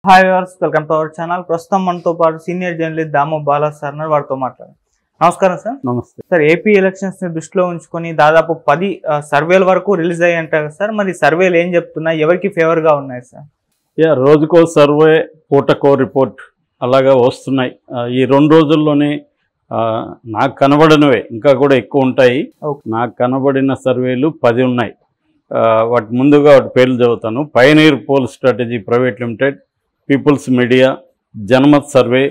Hi viewers, welcome to our channel. ప్రస్తుతం మనతో పాటు senior journalist Damoh Bala sir వారితో మాట్లాడారు. నమస్కారం సార్. నమస్తే సార్, ఏపీ ఎలక్షన్స్ ని దృష్టిలో ఉంచుకొని దాదాపు 10 సర్వేల వరకు రిలీజ్ అయ్యాయంటారు సార్. మరి సర్వేలు ఏం చెప్తున్నాయి, ఎవరికి ఫేవర్ గా ఉన్నాయి సార్? రోజుకో సర్వే, పూటకో రిపోర్ట్ అలాగా వస్తున్నాయి. ఈ 2 రోజుల్లోనే నాకు కనబడినవే ఇంకా కూడా ఎక్కువ ఉంటాయి. నాకు కనబడిన సర్వేలు 10 ఉన్నాయి. వాటి ముందుగా వాటి పేర్లు చదువుతాను. Pioneer poll strategy private limited, people's media, Janmat survey,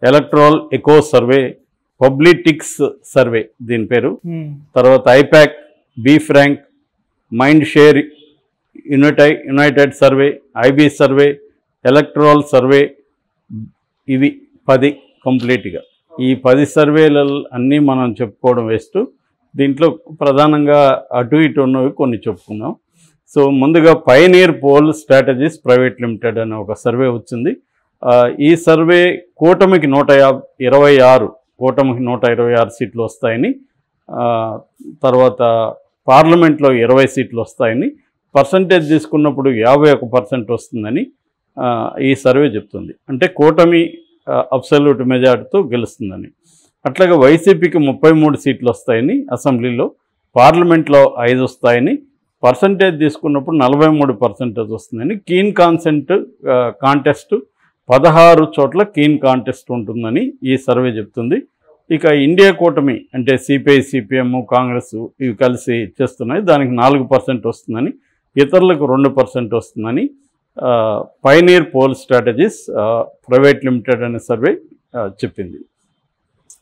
electoral eco survey, పబ్లిటిక్స్ సర్వే దీని పేరు, తర్వాత ఐపాక్, బీ ఫ్రాంక్, mind share united survey, IB survey, electoral survey. ఇవి 10 కంప్లీట్గా. ఈ 10 సర్వేలు అన్నీ మనం చెప్పుకోవడం వేస్ట్. దీంట్లో ప్రధానంగా అటు ఇటు ఉన్నవి కొన్ని చెప్పుకుందాం. సో ముందుగా pioneer poll strategies private limited అనే ఒక సర్వే వచ్చింది. ఈ సర్వే కూటమికి 126 సీట్లు వస్తాయని, తర్వాత పార్లమెంట్లో 20 సీట్లు వస్తాయని, పర్సంటేజ్ తీసుకున్నప్పుడు 51% వస్తుందని ఈ సర్వే చెప్తుంది. అంటే కూటమి అబ్సల్యూట్ మెజార్టీతో గెలుస్తుందని. అట్లాగే వైసీపీకి 33 సీట్లు వస్తాయని అసెంబ్లీలో, పార్లమెంట్లో 5 వస్తాయని, పర్సంటేజ్ తీసుకున్నప్పుడు 43% వస్తుందని, కీన్ కాంటెస్ట్ 16 చోట్ల కీన్ కాంటెస్ట్ ఉంటుందని ఈ సర్వే చెప్తుంది. ఇక ఇండియా కూటమి అంటే సిపిఐ, సిపిఎం, కాంగ్రెస్ ఇవి కలిసి చేస్తున్నాయి. దానికి 4% వస్తుందని, ఇతరులకు 2% వస్తుందని pioneer poll strategies private limited అనే సర్వే చెప్పింది.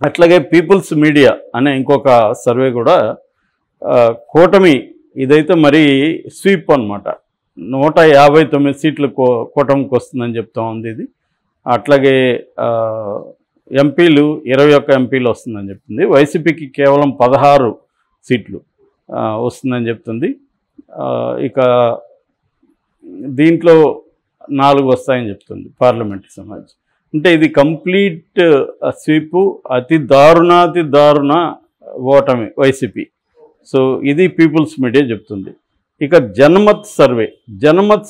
అట్లాగే పీపుల్స్ మీడియా అనే ఇంకొక సర్వే కూడా కూటమి, ఇదైతే మరీ స్వీప్ అనమాట, 159 సీట్లు కూటమికి వస్తుందని చెప్తా ఉంది ఇది. అట్లాగే ఎంపీలు 21 ఎంపీలు వస్తుందని చెప్తుంది. వైసీపీకి కేవలం 16 సీట్లు వస్తుందని చెప్తుంది. ఇక దీంట్లో 4 వస్తాయని చెప్తుంది పార్లమెంట్కి సంబంధించి. అంటే ఇది కంప్లీట్ స్వీపు, అతి దారుణ ఓటమి వైసీపీ. సో ఇది పీపుల్స్ మీడియా చెప్తుంది. ఇక జనమత్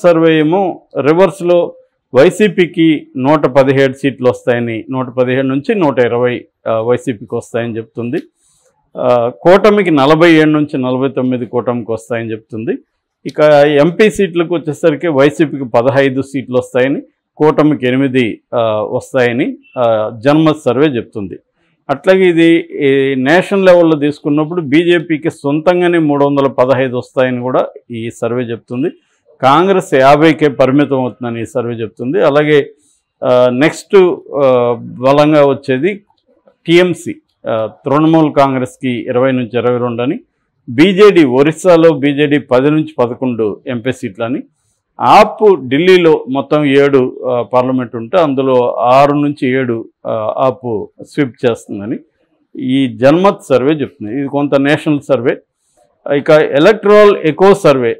సర్వే ఏమో రివర్స్లో వైసీపీకి 117 సీట్లు వస్తాయని, 117 నుంచి 120 వైసీపీకి వస్తాయని చెప్తుంది. కూటమికి 47 నుంచి 49 కూటమికి వస్తాయని చెప్తుంది. ఇక ఎంపీ సీట్లకు వచ్చేసరికి వైసీపీకి 15 సీట్లు వస్తాయని, కూటమికి 8 వస్తాయని జనమత్ సర్వే చెప్తుంది. అట్లాగే ఇది నేషనల్ లెవెల్లో తీసుకున్నప్పుడు బీజేపీకి సొంతంగానే 315 వస్తాయని కూడా ఈ సర్వే చెప్తుంది. కాంగ్రెస్ 50కే పరిమితం అవుతుందని ఈ సర్వే చెప్తుంది. అలాగే నెక్స్ట్ బలంగా వచ్చేది టీఎంసీ, తృణమూల్ కాంగ్రెస్కి 20 నుంచి 22 అని, బీజేడీ ఒరిస్సాలో బీజేడీ 10 నుంచి 11 ఎంపీ సీట్లని, ఆప్ ఢిల్లీలో మొత్తం 7 పార్లమెంట్ ఉంటే అందులో 6 నుంచి 7 ఆప్ స్వీప్ చేస్తుందని ఈ జనమత్ సర్వే చెప్తుంది. ఇది కొంత నేషనల్ సర్వే. ఇక ఎలక్ట్రల్ ఎకో సర్వే,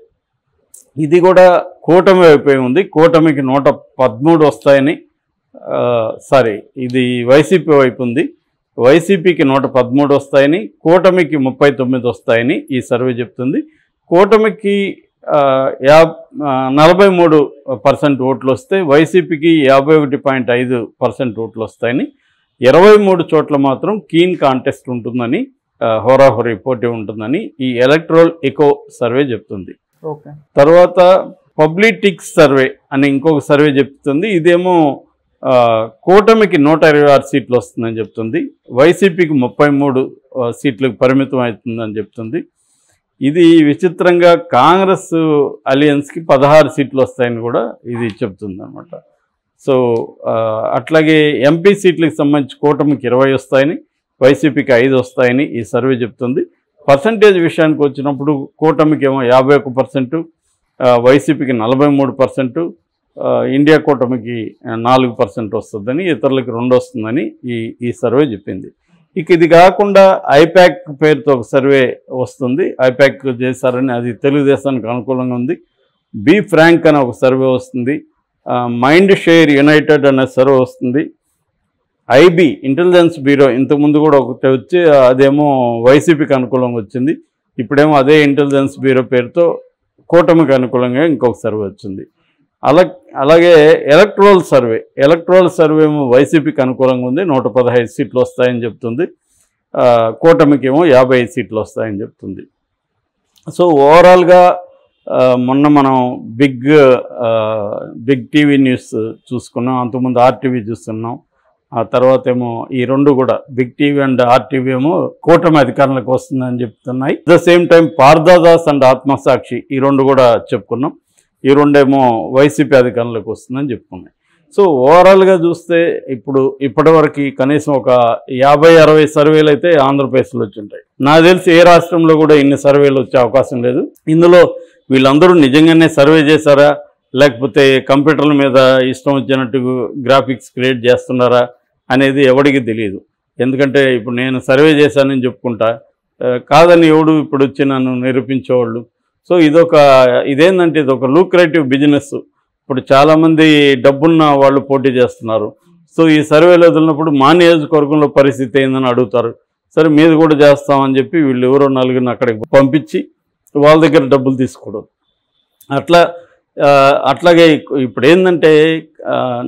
ఇది కూడా కూటమి వైపు ఉంది. కూటమికి 113 వస్తాయని, ఇది వైసీపీ వైపు ఉంది. వైసీపీకి 113 వస్తాయని, కూటమికి 39 వస్తాయని ఈ సర్వే చెప్తుంది. కూటమికి 43% ఓట్లు వస్తే వైసీపీకి 51.5% ఓట్లు వస్తాయని, 23 చోట్ల మాత్రం కీన్ కాంటెస్ట్ ఉంటుందని, హోరాహోరీ పోటీ ఉంటుందని ఈ ఎలక్ట్రల్ ఎకో సర్వే చెప్తుంది. తర్వాత పబ్లిటిక్స్ సర్వే అని ఇంకొక సర్వే చెప్తుంది. ఇదేమో కూటమికి 126 సీట్లు వస్తుందని చెప్తుంది. వైసీపీకి 33 సీట్లకు పరిమితం అవుతుందని చెప్తుంది. ఇది విచిత్రంగా కాంగ్రెస్ అలియన్స్కి 16 సీట్లు వస్తాయని కూడా ఇది చెప్తుంది అన్నమాట. సో అట్లాగే ఎంపీ సీట్లకు సంబంధించి కూటమికి 20 వస్తాయని, వైసీపీకి 5 వస్తాయని ఈ సర్వే చెప్తుంది. పర్సంటేజ్ విషయానికి వచ్చినప్పుడు కూటమికి ఏమో 51%, వైసీపీకి 43%, ఇండియా కూటమికి 4% వస్తుందని, ఇతరులకి 2 వస్తుందని ఈ సర్వే చెప్పింది. ఇక ఇది కాకుండా ఐపాక్ పేరుతో ఒక సర్వే వస్తుంది. ఐపాక్ చేశారని, అది తెలుగుదేశానికి అనుకూలంగా ఉంది. బీ ఫ్రాంక్ అనే ఒక సర్వే వస్తుంది. మైండ్ షేర్ యునైటెడ్ అనే సర్వే వస్తుంది. ఐబీ ఇంటెలిజెన్స్ బ్యూరో ఇంతకుముందు కూడా ఒకటి వచ్చి అదేమో వైసీపీకి అనుకూలంగా వచ్చింది. ఇప్పుడేమో అదే ఇంటెలిజెన్స్ బ్యూరో పేరుతో కూటమికి అనుకూలంగా ఇంకొక సర్వే వచ్చింది. అలాగే ఎలక్ట్రల్ సర్వే ఏమో వైసీపీకి అనుకూలంగా ఉంది, 115 సీట్లు వస్తాయని చెప్తుంది. కూటమికి ఏమో 55 సీట్లు వస్తాయని చెప్తుంది. సో ఓవరాల్గా మొన్న మనం బిగ్ టీవీ న్యూస్ చూసుకున్నాం, అంతకుముందు ఆర్టీవీ చూస్తున్నాం. ఆ తర్వాత ఏమో ఈ రెండు కూడా బిగ్ టీవీ అండ్ ఆర్టీవీ ఏమో కూటమి అధికారంలోకి వస్తుందని చెప్తున్నాయి. At the same time Parthadas and Aatmasakshi ఈ రెండు కూడా చెప్పుకున్నాం. ఈ రెండేమో వైసీపీ అధికారంలోకి వస్తుందని చెప్పుకున్నాయి. సో ఓవరాల్గా చూస్తే ఇప్పటివరకు కనీసం ఒక 50-60 సర్వేలు అయితే ఆంధ్రప్రదేశ్లో వచ్చి ఉంటాయి. నాకు తెలిసి ఏ రాష్ట్రంలో కూడా ఇన్ని సర్వేలు వచ్చే అవకాశం లేదు. ఇందులో వీళ్ళందరూ నిజంగానే సర్వే చేశారా, లేకపోతే కంప్యూటర్ల మీద ఇష్టం వచ్చినట్టు గ్రాఫిక్స్ క్రియేట్ చేస్తున్నారా అనేది ఎవరికి తెలియదు. ఎందుకంటే ఇప్పుడు నేను సర్వే చేశానని చెప్పుకుంటా, కాదని ఎవడు ఇప్పుడు వచ్చి నన్ను నిరూపించేవాళ్ళు. సో ఇదేంటంటే ఇది ఒక లూక్రేటివ్ బిజినెస్. ఇప్పుడు చాలామంది డబ్బున్న వాళ్ళు పోటీ చేస్తున్నారు. సో ఈ సర్వేలు వదిలినప్పుడు మా నియోజకవర్గంలో పరిస్థితి ఏందని అడుగుతారు. సరే మీది కూడా చేస్తామని చెప్పి వీళ్ళు ఎవరో నలుగురిని అక్కడికి పంపించి వాళ్ళ దగ్గర డబ్బులు తీసుకోవడం. అట్లాగే ఇప్పుడు ఏంటంటే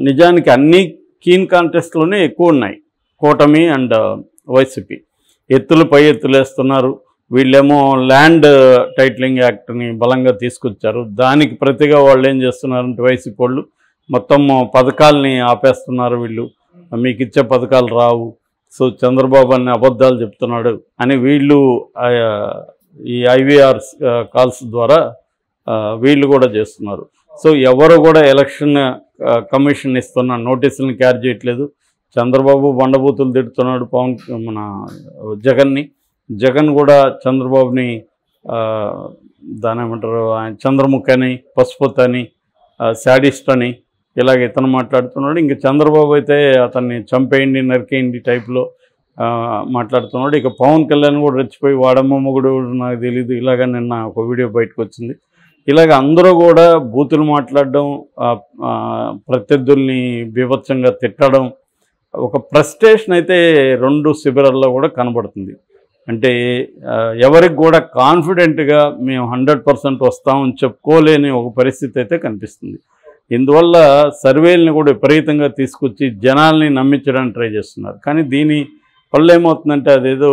నిజానికి అన్ని కీన్ కాంటెస్ట్లోనే ఎక్కువ ఉన్నాయి కూటమి అండ్ వైసీపీ. పై ఎత్తులు వేస్తున్నారు. వీళ్ళేమో ల్యాండ్ టైటిలింగ్ యాక్ట్ని బలంగా తీసుకొచ్చారు. దానికి ప్రతిగా వాళ్ళు ఏం చేస్తున్నారంటే వైసీపీ వాళ్ళు మొత్తం పథకాలని ఆపేస్తున్నారు. వీళ్ళు మీకు ఇచ్చే పథకాలు రావు, సో చంద్రబాబు అనే అబద్ధాలు చెప్తున్నాడు అని వీళ్ళు ఈ ఐవీఆర్ కాల్స్ ద్వారా వీళ్ళు కూడా చేస్తున్నారు. సో ఎవరు కూడా ఎలక్షన్ కమిషన్ ఇస్తున్న నోటీసులను క్యారీ చేయట్లేదు. చంద్రబాబు బండబూతులు తిడుతున్నాడు మన జగన్ కూడా చంద్రబాబుని దాని ఏమంటారు చంద్రముఖి అని, పసుపత్ అని, శాడిస్ట్ అని ఇలాగ ఇతను మాట్లాడుతున్నాడు. ఇంక చంద్రబాబు అయితే అతన్ని చంపేయండి, నరికేయండి టైప్లో మాట్లాడుతున్నాడు. ఇక పవన్ కళ్యాణ్ కూడా రెచ్చిపోయి వాడమ్మ మొగుడు నాకు తెలీదు ఇలాగ నిన్న ఒక వీడియో బయటకు వచ్చింది. ఇలాగ అందరూ కూడా బూతులు మాట్లాడడం, ప్రత్యర్థుల్ని బీభత్సంగా తిట్టడం, ఒక ఫ్రస్ట్రేషన్ అయితే రెండు శిబిరాల్లో కూడా కనబడుతుంది. అంటే ఎవరికి కూడా కాన్ఫిడెంట్గా మేము 100% వస్తామని చెప్పుకోలేని ఒక పరిస్థితి అయితే కనిపిస్తుంది. ఇందువల్ల సర్వేలని కూడా విపరీతంగా తీసుకొచ్చి జనాల్ని నమ్మించడానికి ట్రై చేస్తున్నారు. కానీ దీని వల్ల ఏమవుతుందంటే అదేదో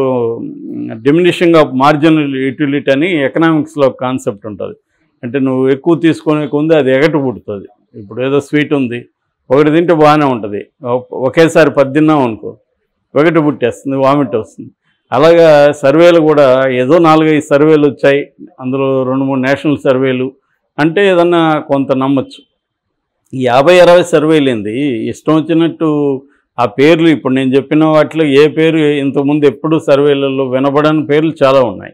డిమినిషింగ్ ఆఫ్ మార్జినల్ యూటిలిటీ అని ఎకనామిక్స్లో కాన్సెప్ట్ ఉంటుంది. అంటే నువ్వు ఎక్కువ తీసుకునే కొంది అది ఎగటు పుడుతుంది. ఇప్పుడు ఏదో స్వీట్ ఉంది, ఒకటి తింటే బాగానే ఉంటుంది, ఒకేసారి 10 తిన్నాం అనుకో ఎగటు పుట్టేస్తుంది, వామిట్ వస్తుంది. అలాగా సర్వేలు కూడా ఏదో 4-5 సర్వేలు వచ్చాయి, అందులో 2-3 నేషనల్ సర్వేలు అంటే ఏదన్నా కొంత నమ్మచ్చు. 50-60 సర్వేలు ఏంది ఇష్టం వచ్చినట్టు ఆ పేర్లు. ఇప్పుడు నేను చెప్పిన వాటిలో ఏ పేరు ఇంతకుముందు ఎప్పుడు సర్వేలలో వినబడని పేర్లు చాలా ఉన్నాయి.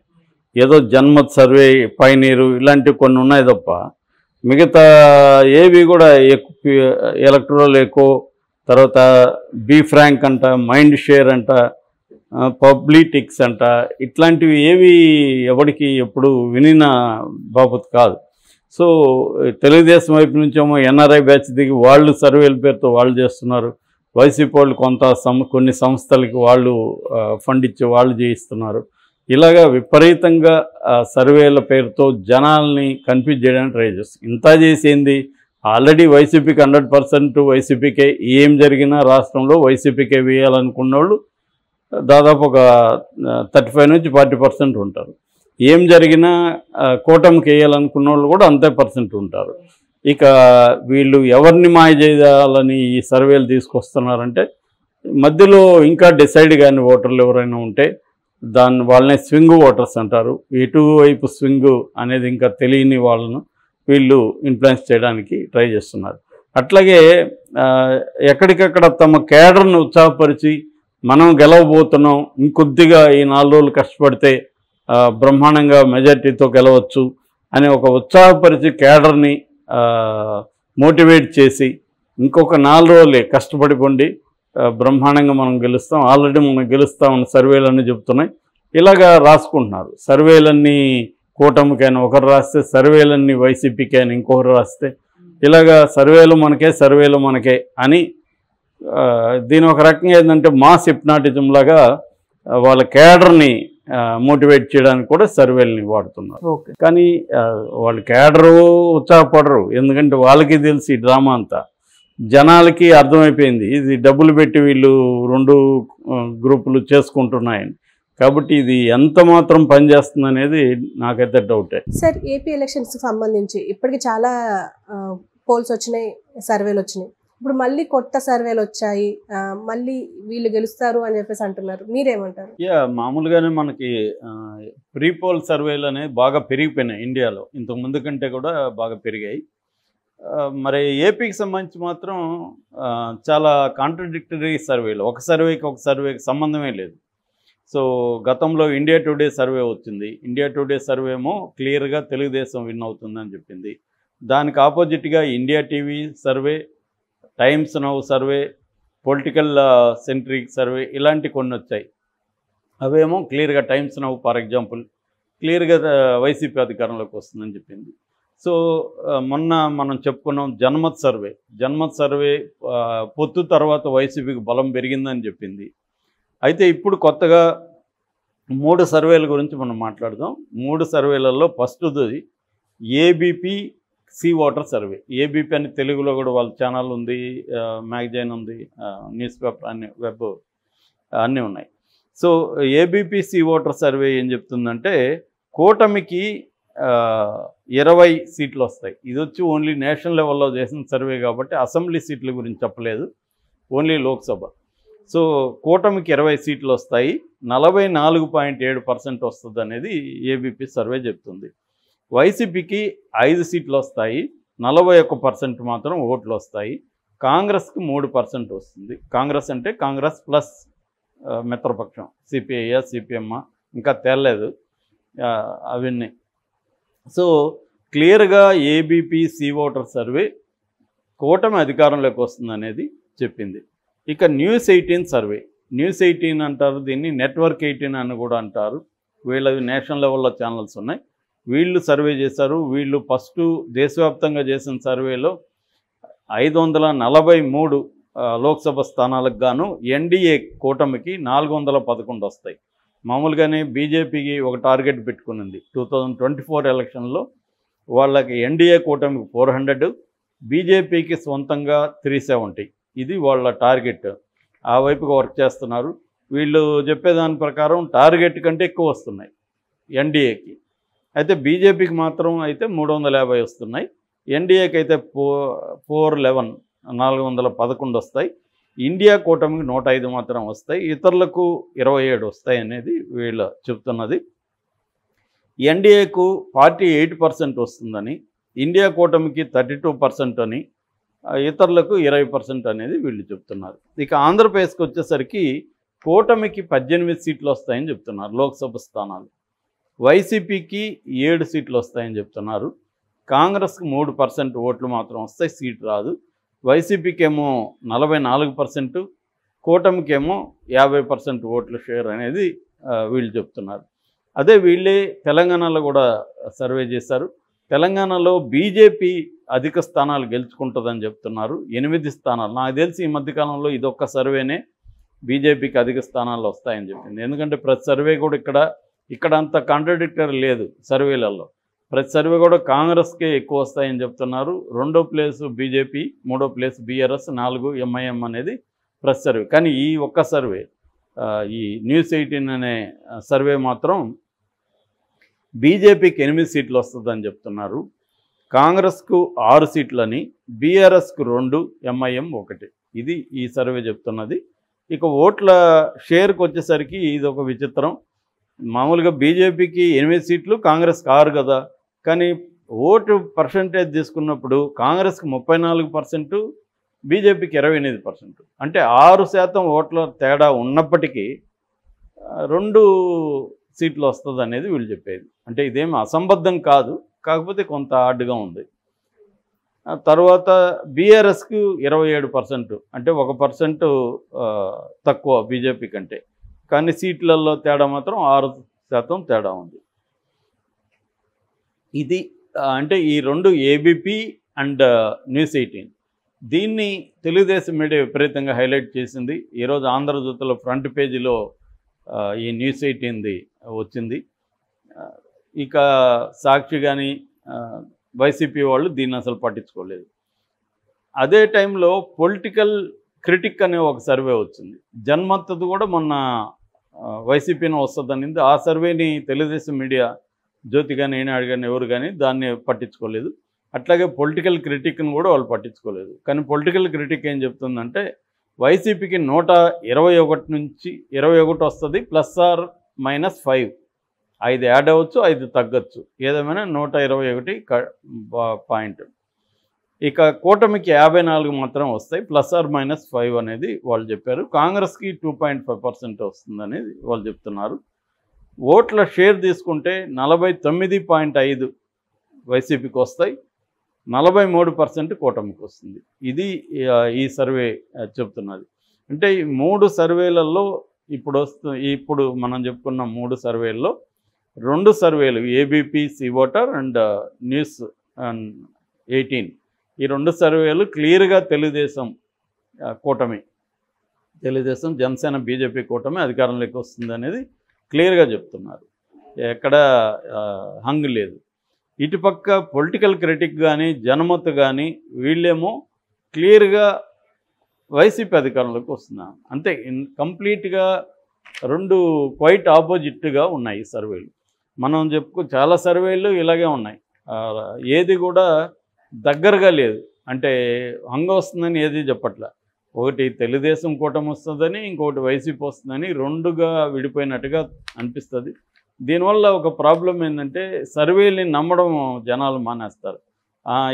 ఏదో జన్మత్ సర్వే, పైనీరు ఇలాంటివి కొన్ని ఉన్నాయి తప్ప మిగతా ఏవి కూడా ఎలక్ట్రల్ ఎకో, తర్వాత బీ ఫ్రాంక్ అంట, మైండ్ షేర్ అంట, పబ్లిటిక్స్ అంట, ఇట్లాంటివి ఏవి ఎవరికి ఎప్పుడు వినిన బాబత్ కాదు. సో తెలుగుదేశం వైపు నుంచేమో ఎన్ఆర్ఐ బ్యాచ్ దిగి వాళ్ళు సర్వేల పేరుతో వాళ్ళు చేస్తున్నారు. వైసీపీ వాళ్ళు కొన్ని సంస్థలకి వాళ్ళు ఫండ్ ఇచ్చి వాళ్ళు చేయిస్తున్నారు. ఇలాగా విపరీతంగా సర్వేల పేరుతో జనాల్ని కన్ఫ్యూజ్ చేయడానికి ట్రై చేస్తారు. ఇంత చేసేంది ఆల్రెడీ వైసీపీకి 100% వైసీపీకే ఏం జరిగినా రాష్ట్రంలో వైసీపీకే వేయాలనుకున్న వాళ్ళు దాదాపు ఒక 35 నుంచి 40% ఉంటారు. ఏం జరిగినా కూటమికి వేయాలనుకున్న వాళ్ళు కూడా అంతే % ఉంటారు. ఇక వీళ్ళు ఎవరిని మాయ చేయాలని ఈ సర్వేలు తీసుకొస్తున్నారంటే మధ్యలో ఇంకా డిసైడ్ కాని ఓటర్లు ఎవరైనా ఉంటే వాళ్ళని స్వింగ్ ఓటర్స్ అంటారు. ఎటువైపు స్వింగ్ అనేది ఇంకా తెలియని వాళ్ళను వీళ్ళు ఇన్ఫ్లుయెన్స్ చేయడానికి ట్రై చేస్తున్నారు. అట్లాగే ఎక్కడికక్కడ తమ కేడర్ను ఉత్సాహపరిచి మనం గెలవబోతున్నాం, ఇంకొద్దిగా ఈ 4 రోజులు కష్టపడితే బ్రహ్మాండంగా మెజార్టీతో గెలవచ్చు అని ఒక ఉత్సాహపరిచి కేడర్ని మోటివేట్ చేసి ఇంకొక 4 రోజులే కష్టపడిపోండి, బ్రహ్మాండంగా మనం గెలుస్తాం, ఆల్రెడీ మనం గెలుస్తామని సర్వేలన్నీ చెప్తున్నాయి. ఇలాగా రాసుకుంటున్నారు. సర్వేలన్నీ కూటమికైనా ఒకరు రాస్తే, సర్వేలన్నీ వైసీపీకి అని ఇంకొకరు రాస్తే, ఇలాగా సర్వేలు మనకే అని దీని ఒక రకంగా ఏంటంటే మాస్ హిప్నాటిజం లాగా వాళ్ళ కేడర్ని మోటివేట్ చేయడానికి కూడా సర్వేలని వాడుతున్నారు. ఓకే. కానీ వాళ్ళు కేడరు ఉత్సాహపడరు, ఎందుకంటే వాళ్ళకి తెలిసి ఈ డ్రామా అంతా జనాలకి అర్థమైపోయింది, ఇది డబ్బులు పెట్టి వీళ్ళు 2 గ్రూపులు చేసుకుంటున్నాయని. కాబట్టి ఇది ఎంత మాత్రం పనిచేస్తుంది అనేది నాకైతే డౌటే. సార్, ఏపీ ఎలక్షన్స్ సంబంధించి ఇప్పటికి చాలా పోల్స్ వచ్చినాయి, సర్వేలు వచ్చినాయి. ఇప్పుడు మళ్ళీ కొత్త సర్వేలు వచ్చాయి, మళ్ళీ వీళ్ళు గెలుస్తారు అని చెప్పేసి అంటున్నారు. మీరేమంటారు? మామూలుగానే మనకి ప్రీ పోల్ సర్వేలు అనేవి బాగా పెరిగిపోయినాయి ఇండియాలో, ఇంతకు ముందు కంటే కూడా బాగా పెరిగాయి. మరి ఏపీకి సంబంధించి మాత్రం చాలా కాంట్రడిక్టరీ సర్వేలు, ఒక సర్వేకి సంబంధమే లేదు. సో గతంలో ఇండియా టుడే సర్వే వచ్చింది, ఇండియా టుడే సర్వే ఏమో క్లియర్గా తెలుగుదేశం విన్ అవుతుందని చెప్పింది. దానికి ఆపోజిట్గా India TV survey, times now survey, political centric survey ఇలాంటి కొన్ని వచ్చాయి. అవేమో క్లియర్గా టైమ్స్ నౌ ఫర్ ఎగ్జాంపుల్ క్లియర్గా వైసీపీ అధికారంలోకి వస్తుందని చెప్పింది. సో మొన్న మనం చెప్పుకున్నాం జన్మత్ సర్వే పొత్తు తర్వాత వైసీపీకి బలం పెరిగిందని చెప్పింది. అయితే ఇప్పుడు కొత్తగా 3 సర్వేల గురించి మనం మాట్లాడదాం. 3 సర్వేలలో ఫస్ట్ది ABP sea water survey. ABP అని తెలుగులో కూడా వాళ్ళ ఛానల్ ఉంది, మ్యాగజైన్ ఉంది, న్యూస్ పేపర్ అన్ని, వెబ్ అన్నీ ఉన్నాయి. So ABP sea water survey ఏం చెప్తుందంటే కూటమికి 20 సీట్లు వస్తాయి. ఇది వచ్చి ఓన్లీ నేషనల్ లెవెల్లో చేసిన సర్వే కాబట్టి అసెంబ్లీ సీట్ల గురించి చెప్పలేదు, ఓన్లీ లోక్సభ. సో కూటమికి 20 సీట్లు వస్తాయి, 44.7% వస్తుంది అనేది ఏబీపీ సర్వే చెప్తుంది. వైసీపీకి 5 సీట్లు వస్తాయి, 41% మాత్రం ఓట్లు వస్తాయి. కాంగ్రెస్కి 3% వస్తుంది. కాంగ్రెస్ అంటే కాంగ్రెస్ ప్లస్ మిత్రపక్షం, సిపిఐ సిపిఎం ఇంకా తేలలేదు అవన్నీ. సో క్లియర్గా ఏబీపీ సీ ఓటర్ సర్వే కూటమి అధికారంలోకి వస్తుంది అనేది చెప్పింది. ఇక న్యూస్ 18 సర్వే, న్యూస్ 18 అంటారు దీన్ని, నెట్వర్క్ 18 అని కూడా అంటారు. వీళ్ళవి నేషనల్ లెవెల్లో ఛానల్స్ ఉన్నాయి, వీళ్ళు సర్వే చేశారు. వీళ్ళు ఫస్ట్ దేశవ్యాప్తంగా చేసిన సర్వేలో 543 లోక్సభ స్థానాలకు గాను ఎన్డీఏ కూటమికి 411 వస్తాయి. మామూలుగానే బీజేపీకి ఒక టార్గెట్ పెట్టుకునింది 2024 ఎలక్షన్లో, వాళ్ళకి ఎన్డీఏ కూటమికి 400, బీజేపీకి సొంతంగా 370. ఇది వాళ్ళ టార్గెట్. ఆ వైపుగా వర్క్ చేస్తున్నారు. వీళ్ళు చెప్పేదాని ప్రకారం టార్గెట్ కంటే ఎక్కువ వస్తున్నాయి ఎన్డీఏకి. అయితే బీజేపీకి మాత్రం అయితే 350 వస్తున్నాయి, ఎన్డీఏకి అయితే 411 వస్తాయి. ఇండియా కూటమికి 105 మాత్రం వస్తాయి, ఇతరులకు 27 వస్తాయి అనేది వీళ్ళు చెప్తున్నది. ఎన్డీఏకు 48% వస్తుందని, ఇండియా కూటమికి 32% అని, ఇతరులకు 20% అనేది వీళ్ళు చెప్తున్నారు. ఇక ఆంధ్రప్రదేశ్కి వచ్చేసరికి కూటమికి 18 సీట్లు వస్తాయని చెప్తున్నారు లోక్సభ స్థానాలు, వైసీపీకి 7 సీట్లు వస్తాయని చెప్తున్నారు, కాంగ్రెస్కి 3% ఓట్లు మాత్రం వస్తాయి, సీట్ రాదు. వైసీపీకి ఏమో 44%, కూటమికేమో 50% ఓట్ల షేర్ అనేది వీళ్ళు చెప్తున్నారు. అదే వీళ్ళే తెలంగాణలో కూడా సర్వే చేశారు. తెలంగాణలో బీజేపీ అధిక స్థానాలు గెలుచుకుంటుందని చెప్తున్నారు, 8 స్థానాలు. నాకు తెలిసి ఈ మధ్యకాలంలో ఇదొక్క సర్వేనే బీజేపీకి అధిక స్థానాలు వస్తాయని చెప్పింది. ఎందుకంటే ప్రతి సర్వే కూడా ఇక్కడ అంత కాంట్రడిక్టరీ లేదు సర్వేలలో. ప్రతి సర్వే కూడా కాంగ్రెస్కే ఎక్కువ వస్తాయని చెప్తున్నారు, 2వ ప్లేసు బీజేపీ, 3వ ప్లేసు బీఆర్ఎస్, 4 ఎంఐఎం అనేది ప్రతి సర్వే. కానీ ఈ ఒక్క సర్వే, ఈ న్యూస్ 18 అనే సర్వే మాత్రం బీజేపీకి 8 సీట్లు వస్తుందని చెప్తున్నారు, కాంగ్రెస్కు 6 సీట్లని, బీఆర్ఎస్కు 2, ఎంఐఎం 1. ఇది ఈ సర్వే చెప్తున్నది. ఇక ఓట్ల షేర్కి వచ్చేసరికి ఇది ఒక విచిత్రం. మామూలుగా బీజేపీకి 8 సీట్లు, కాంగ్రెస్కి 6 కదా. కానీ ఓటు పర్సంటేజ్ తీసుకున్నప్పుడు కాంగ్రెస్కి 34%, బీజేపీకి 28%. అంటే 6% ఓట్ల తేడా ఉన్నప్పటికీ 2 సీట్లు వస్తుంది అనేది వీళ్ళు చెప్పేది. అంటే ఇదేమి అసంబద్ధం కాదు, కాకపోతే కొంత హార్డ్గా ఉంది. తర్వాత బీఆర్ఎస్కి 27%, అంటే 1% తక్కువ బీజేపీ కంటే. కానీ సీట్లలో తేడా మాత్రం 6% తేడా ఉంది. ఇది అంటే ఈ 2 ఏబీపీ అండ్ న్యూస్ 18. దీన్ని తెలుగుదేశం మీడియా విపరీతంగా హైలైట్ చేసింది. ఈరోజు ఆంధ్రజ్యోతిలో ఫ్రంట్ పేజీలో ఈ న్యూస్ 18ది వచ్చింది. ఇక సాక్షి కానీ వైసీపీ వాళ్ళు దీన్ని అసలు పట్టించుకోలేదు. అదే టైంలో పొలిటికల్ క్రిటిక్ అనే ఒక సర్వే వచ్చింది. జన్మత్తది కూడా మొన్న వైసీపీని వస్తుందనింది. ఆ సర్వేని తెలుగుదేశం మీడియా, జ్యోతి కానీ, ఈనాడు కానీ, ఎవరు కానీ దాన్ని పట్టించుకోలేదు. అట్లాగే పొలిటికల్ క్రిటిక్ని కూడా వాళ్ళు పట్టించుకోలేదు. కానీ పొలిటికల్ క్రిటిక్ ఏం చెప్తుందంటే వైసీపీకి 121 నుంచి 21 వస్తుంది, ±5. 5 యాడ్ అవ్వచ్చు, 5 తగ్గచ్చు, ఏదేమైనా 121 పాయింట్. ఇక కూటమికి 54 మాత్రం వస్తాయి, ±5 అనేది వాళ్ళు చెప్పారు. కాంగ్రెస్కి 2.5% వస్తుందనేది వాళ్ళు చెప్తున్నారు. ఓట్ల షేర్ తీసుకుంటే 49.5 వైసీపీకి వస్తాయి, 43% కూటమికి వస్తుంది. ఇది ఈ సర్వే చెప్తున్నది. అంటే ఈ 3 సర్వేలలో ఇప్పుడు మనం చెప్పుకున్న 3 సర్వేల్లో 2 సర్వేలు ABP C voter and news 18, ఈ 2 సర్వేలు క్లియర్గా తెలుగుదేశం కూటమి, తెలుగుదేశం జనసేన బీజేపీ కూటమి అధికారంలోకి వస్తుంది అనేది క్లియర్గా చెప్తున్నారు. ఎక్కడ హంగ్ లేదు. ఇటుపక్క పొలిటికల్ క్రిటిక్ కానీ జనమత్ కానీ వీళ్ళేమో క్లియర్గా వైసీపీ అధికారంలోకి వస్తున్నారు. అంతే, కంప్లీట్గా 2 క్వైట్ ఆపోజిట్గా ఉన్నాయి ఈ సర్వేలు. మనం చాలా సర్వేలు ఇలాగే ఉన్నాయి, ఏది కూడా దగ్గరగా లేదు. అంటే హంగ వస్తుందని ఏది చెప్పట్లే. ఒకటి తెలుగుదేశం కూటమి వస్తుందని, ఇంకొకటి వైసీపీ వస్తుందని 2గా విడిపోయినట్టుగా అనిపిస్తుంది. దీనివల్ల ఒక ప్రాబ్లం ఏంటంటే సర్వేని నమ్మడం జనాలు మానేస్తారు.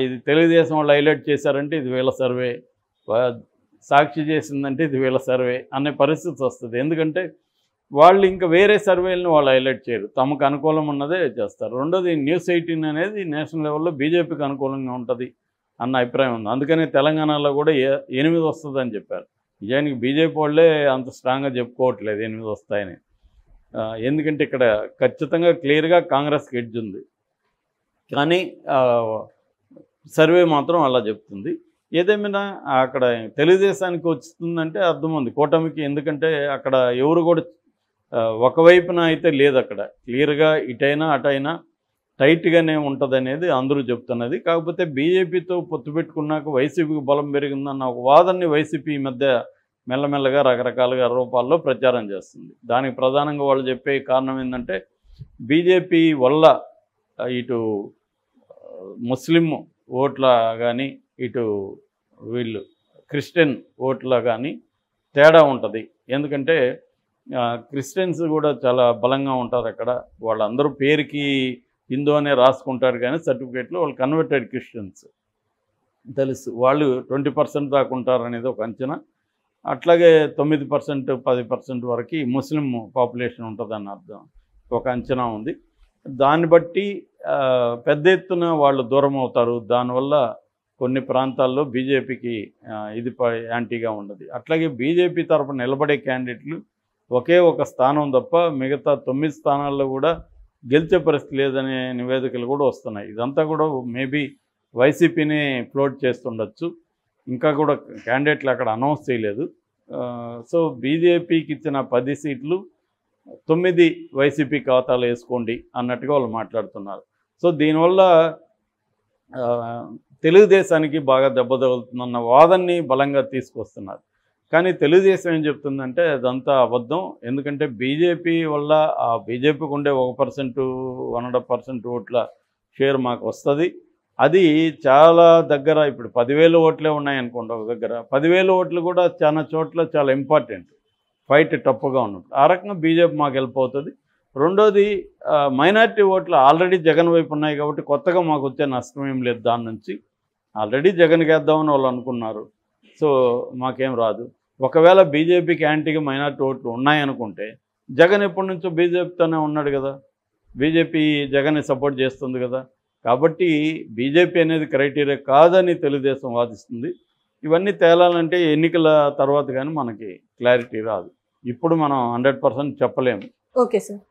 ఇది తెలుగుదేశం వాళ్ళు హైలైట్ చేశారంటే ఇది వీళ్ళ సర్వే, సాక్షి చేసిందంటే ఇది వీళ్ళ సర్వే అనే పరిస్థితి వస్తుంది. ఎందుకంటే వాళ్ళు ఇంకా వేరే సర్వేలను వాళ్ళు హైలైట్ చేయరు, తమకు అనుకూలం ఉన్నదే చేస్తారు. రెండోది న్యూస్ 18 అనేది నేషనల్ లెవెల్లో బీజేపీకి అనుకూలంగా ఉంటుంది అన్న అభిప్రాయం ఉంది. అందుకనే తెలంగాణలో కూడా 8 వస్తుందని చెప్పారు. నిజానికి బీజేపీ వాళ్ళే అంత స్ట్రాంగ్గా చెప్పుకోవట్లేదు 8 వస్తాయని. ఎందుకంటే ఇక్కడ ఖచ్చితంగా క్లియర్గా కాంగ్రెస్కి ఎడ్జ్ ఉంది. కానీ సర్వే మాత్రం అలా చెప్తుంది. ఏదేమైనా అక్కడ తెలుగుదేశానికి వస్తుందంటే అర్థం ఉంది కూటమికి. ఎందుకంటే అక్కడ ఎవరు కూడా ఒకవైపున అయితే లేదు, అక్కడ క్లియర్గా ఇటైనా అటైనా టైట్గానే ఉంటుంది అనేది అందరూ చెప్తున్నది. కాకపోతే బీజేపీతో పొత్తు పెట్టుకున్నాక వైసీపీకి బలం పెరిగిందన్న ఒక వాదనని వైసీపీ ఈ మధ్య మెల్లమెల్లగా రకరకాలుగా రూపాల్లో ప్రచారం చేస్తుంది. దానికి ప్రధానంగా వాళ్ళు చెప్పే కారణం ఏంటంటే బీజేపీ వల్ల ఇటు ముస్లిం ఓట్ల కానీ ఇటు వీళ్ళు క్రిస్టియన్ ఓట్ల కానీ తేడా ఉంటుంది. ఎందుకంటే క్రిస్టియన్స్ కూడా చాలా బలంగా ఉంటారు అక్కడ. వాళ్ళందరూ పేరుకి హిందూ అనే రాసుకుంటారు కానీ సర్టిఫికేట్లో వాళ్ళు కన్వర్టెడ్ క్రిస్టియన్స్ తెలుసు. వాళ్ళు 20% దాకా ఉంటారు అనేది ఒక అంచనా. అట్లాగే 9%, 10% వరకు ముస్లిం పాపులేషన్ ఉంటుందని అర్థం, ఒక అంచనా ఉంది. దాన్ని బట్టి పెద్ద ఎత్తున వాళ్ళు దూరం అవుతారు. దానివల్ల కొన్ని ప్రాంతాల్లో బీజేపీకి ఇది యాంటీగా ఉండదు. అట్లాగే బీజేపీ తరఫున నిలబడే క్యాండిడేట్లు ఒకే ఒక స్థానం తప్ప మిగతా 9 స్థానాల్లో కూడా గెలిచే పరిస్థితి లేదనే నివేదికలు కూడా వస్తున్నాయి. ఇదంతా కూడా మేబీ వైసీపీని ఫ్లోట్ చేస్తుండొచ్చు. ఇంకా కూడా క్యాండిడేట్లు అక్కడ అనౌన్స్ చేయలేదు. సో బీజేపీకి ఇచ్చిన 10 సీట్లు 9 వైసీపీ ఖాతాలు వేసుకోండి అన్నట్టుగా వాళ్ళు మాట్లాడుతున్నారు. సో దీనివల్ల తెలుగుదేశానికి బాగా దెబ్బ తగులుతుందన్న వాదనని బలంగా తీసుకొస్తున్నారు. కానీ తెలుగుదేశం ఏం చెప్తుందంటే అదంతా అబద్ధం. ఎందుకంటే బీజేపీ వల్ల ఆ బీజేపీకి ఉండే 1%, 1.5% ఓట్ల షేర్ మాకు వస్తుంది. అది చాలా దగ్గర, ఇప్పుడు 10,000 ఓట్లే ఉన్నాయనుకోండి ఒక దగ్గర, 10,000 ఓట్లు కూడా చాలా చోట్ల చాలా ఇంపార్టెంట్, ఫైట్ టఫ్గా ఉన్నప్పుడు. ఆ రకంగా బీజేపీ మాకు హెల్ప్ అవుతుంది. రెండోది మైనారిటీ ఓట్లు ఆల్రెడీ జగన్ వైపు ఉన్నాయి కాబట్టి కొత్తగా మాకు వచ్చే నష్టం ఏం లేదు. దాని నుంచి ఆల్రెడీ జగన్కి వేద్దామని వాళ్ళు అనుకున్నారు. సో మాకేం రాదు. ఒకవేళ బీజేపీకి యాంటీగా మైనారిటీ ఓట్లు ఉన్నాయనుకుంటే జగన్ ఎప్పటి నుంచో బీజేపీతోనే ఉన్నాడు కదా, బీజేపీ జగన్ని సపోర్ట్ చేస్తుంది కదా. కాబట్టి బీజేపీ అనేది క్రైటీరియా కాదని తెలుగుదేశం వాదిస్తుంది. ఇవన్నీ తేలాలంటే ఎన్నికల తర్వాత కానీ మనకి క్లారిటీ రాదు. ఇప్పుడు మనం 100% చెప్పలేము. Okay sir.